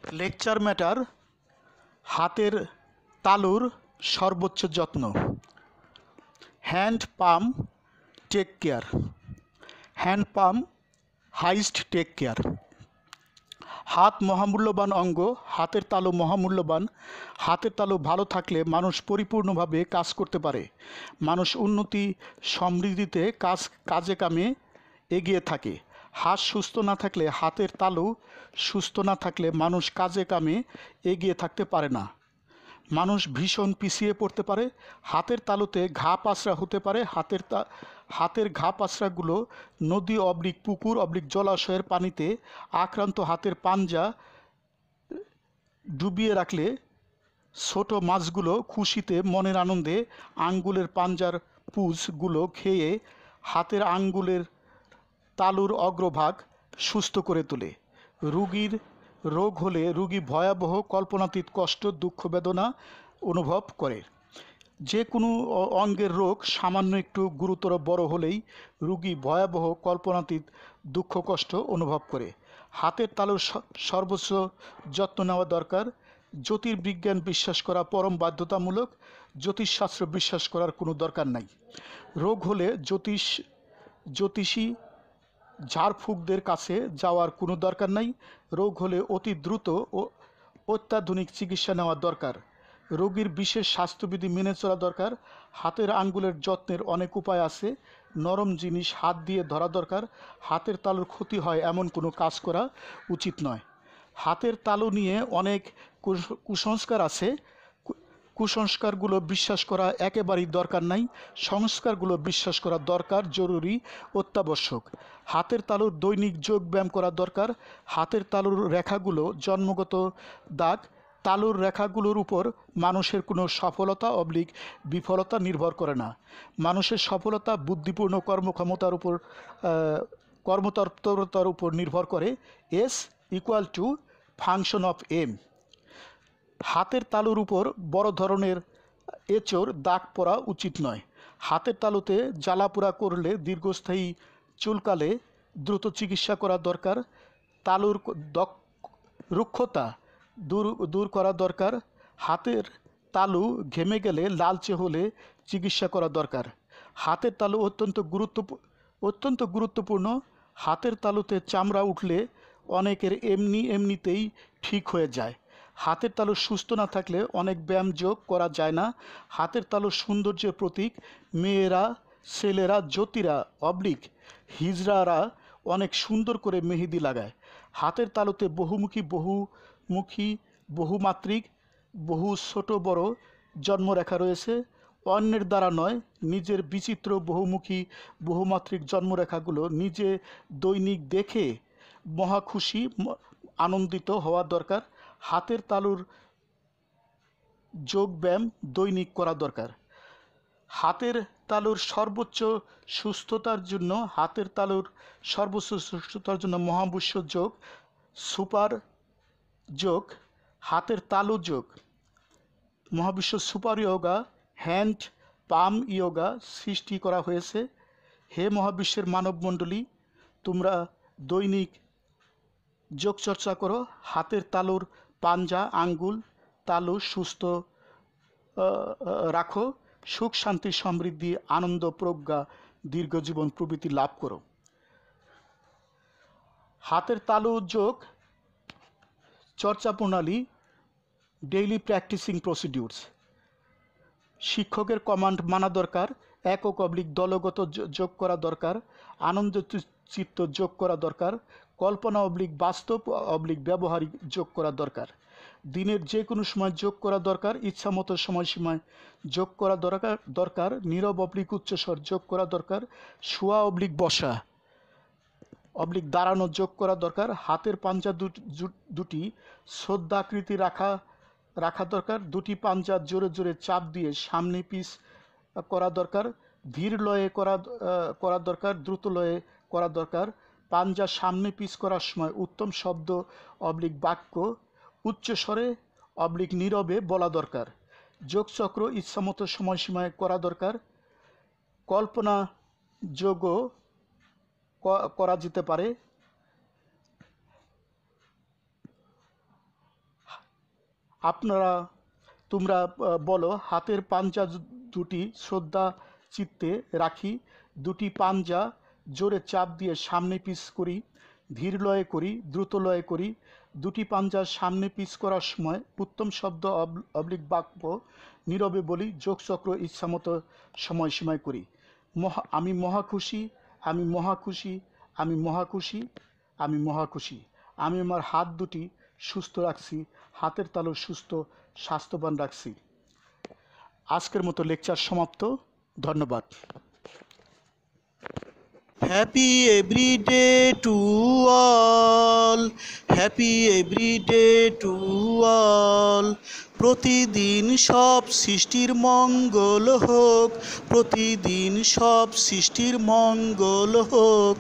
Lecture matter হাতের তালুর সর্বোচ্চ যত্ন। হ্যান্ড পাম্প টেক কেয়ার। হ্যান্ড পাম্প হাইস্ট টেক কেয়ার। হাত মহামূল্যবান অঙ্গ, হাতের তালু মহামূল্যবান। হাতের তালু ভালো থাকলে মানুষ পরিপূর্ণভাবে কাজ করতে পারে। মানুষ উন্নতি সমৃদ্ধিতে কাজে কামে এগিয়ে থাকে। হাত সুস্থ না থাকলে, হাতের তালু সুস্থ না থাকলে মানুষ কাজে কামে এগিয়ে থাকতে পারে না। মানুষ ভীষণ পিছিয়ে পড়তে পারে। হাতের তালুতে ঘা পাসরা হতে পারে। হাতের ঘা পাসরাগুলো নদী অবলিক পুকুর অবলিক জলাশয়ের পানিতে আক্রান্ত হাতের পাঞ্জা ডুবিয়ে রাখলে ছোট মাছগুলো খুশিতে মনের আনন্দে আঙ্গুলের পাঞ্জার পুঁজগুলো খেয়ে হাতের আঙ্গুলের তালুর অগ্রভাগ সুস্থ করে তোলে। রোগ হলে রোগী ভয়াবহ কল্পনাতীত কষ্ট দুঃখ বেদনা অনুভব করে। যে কোনো অঙ্গের রোগ সামান্য একটু গুরুতর বড় হলেই রোগী ভয়াবহ কল্পনাতীত দুঃখ কষ্ট অনুভব করে। হাতের তালুর সর্বোচ্চ যত্ন নেওয়া দরকার। জ্যোতির্বিজ্ঞান বিশ্বাস করা পরম বাধ্যতামূলক। জ্যোতিষশাস্ত্র বিশ্বাস করার কোনো দরকার নাই। রোগ হলে জ্যোতিষী ঝাড়ফুঁকদের কাছে যাওয়ার কোনো দরকার নাই। রোগ হলে অতি দ্রুত ও অত্যাধুনিক চিকিৎসা নেওয়া দরকার। রোগীর বিশেষ স্বাস্থ্যবিধি মেনে চলা দরকার। হাতের আঙ্গুলের যত্নের অনেক উপায় আছে। নরম জিনিস হাত দিয়ে ধরা দরকার। হাতের তালুর ক্ষতি হয় এমন কোনো কাজ করা উচিত নয়। হাতের তালু নিয়ে অনেক কুসংস্কার আছে। কুসংস্কারগুলো বিশ্বাস করা একেবারেই দরকার নাই। সংস্কারগুলো বিশ্বাস করা দরকার, জরুরি, অত্যাবশ্যক। হাতের তালুর দৈনিক যোগ ব্যায়াম করা দরকার। হাতের তালুর রেখাগুলো জন্মগত দাগ। তালুর রেখাগুলোর উপর মানুষের কোনো সফলতা অবলিক বিফলতা নির্ভর করে না। মানুষের সফলতা বুদ্ধিপূর্ণ কর্মতৎপরতার উপর নির্ভর করে। S = function of M। হাতের তালুর উপর বড় ধরনের এঁচোড় দাগ পড়া উচিত নয়। হাতের তালুতে জ্বালাপোড়া করলে দীর্ঘস্থায়ী চুলকালে দ্রুত চিকিৎসা করা দরকার। তালুর রুক্ষতা দূর করা দরকার। হাতের তালু ঘেমে গেলে লালচে হলে চিকিৎসা করা দরকার। হাতের তালু অত্যন্ত গুরুত্বপূর্ণ। হাতের তালুতে চামড়া উঠলে অনেকের এমনিতেই ঠিক হয়ে যায়। হাতের তালু সুস্থ না থাকলে অনেক ব্যায়াম যোগ করা যায় না। হাতের তালু সৌন্দর্যের প্রতীক। মেয়েরা, ছেলেরা, জ্যোতিরা অবলিক হিজড়ারা অনেক সুন্দর করে মেহেদি লাগায়। হাতের তালুতে বহুমাত্রিক বহু ছোট বড় জন্মরেখা রয়েছে। অন্যের দ্বারা নয়, নিজের বিচিত্র বহুমাত্রিক জন্মরেখাগুলো নিজে দৈনিক দেখে মহা খুশি আনন্দিত হওয়া দরকার। হাতের তালুর যোগ ব্যায়াম দৈনিক করা দরকার। হাতের তালুর সর্বোচ্চ সুস্থতার জন্য মহাবিশ্ব যোগ, সুপার যোগ, হাতের তালু যোগ, মহাবিশ্ব super yoga, hand pump yoga সৃষ্টি করা হয়েছে। হে মহাবিশ্বের মানবমণ্ডলী, তোমরা দৈনিক যোগচর্চা করো। হাতের তালুর পাঞ্জা, আঙ্গুল, তালু সুস্থ রাখো। সুখ শান্তি সমৃদ্ধি আনন্দ প্রজ্ঞা দীর্ঘজীবন প্রভৃতি লাভ করো। হাতের তালু যোগ চর্চা প্রণালী, ডেইলি প্র্যাকটিসিং প্রসিডিউরস। শিক্ষকের কমান্ড মানা দরকার। একক অবলিক দলগত যোগ করা দরকার। আনন্দ চিত্ত যোগ করা দরকার। কল্পনা অবলিক বাস্তব অবলিক ব্যবহারিক যোগ করা দরকার। দিনের যে কোনো সময় যোগ করা দরকার। ইচ্ছামতো সময়সীমায় যোগ করা দরকার। নীরব অবলিক উচ্চস্বর যোগ করা দরকার। শোয়া অবলিক বসা অবলিক দাঁড়ানো যোগ করা দরকার। হাতের পাঞ্জা দুটি শ্রদ্ধাকৃতি রাখা দরকার। দুটি পাঞ্জা জোরে জোরে চাপ দিয়ে সামনে পিছ করা দরকার। ধীর লয়ে করা দরকার, দ্রুত লয়ে করা দরকার। পাঞ্জা সামনে পিছ করার সময় উত্তম শব্দ অবলিক বাক্য উচ্চস্বরে অবলিক নীরবে বলা দরকার। যোগচক্র ইচ্ছামতো সময়সীমায় করা দরকার। কল্পনা যোগও করা যেতে পারে। তোমরা বলো, হাতের পাঞ্জা দুটি শ্রদ্ধা চিত্তে রাখি, দুটি পাঞ্জা জোরে চাপ দিয়ে সামনে পিছ করি, ধীর লয়ে করি, দ্রুত লয়ে করি। দুটি পাঞ্জার সামনে পিছ করার সময় উত্তম শব্দ অবলিক বাক্য নীরবে বলি, যোগচক্র ইচ্ছামতো সময়সীমায় করি। আমি মহা খুশি, আমি মহা খুশি, আমি মহা খুশি, আমি মহা খুশি। আমি আমার হাত দুটি সুস্থ রাখছি, হাতের তালু সুস্থ স্বাস্থ্যবান রাখছি। আজকের মতো লেকচার সমাপ্ত। ধন্যবাদ। Happy everyday to all, happy everyday to all. প্রতিদিন সব সৃষ্টির মঙ্গল হোক, প্রতিদিন সব সৃষ্টির মঙ্গল হোক।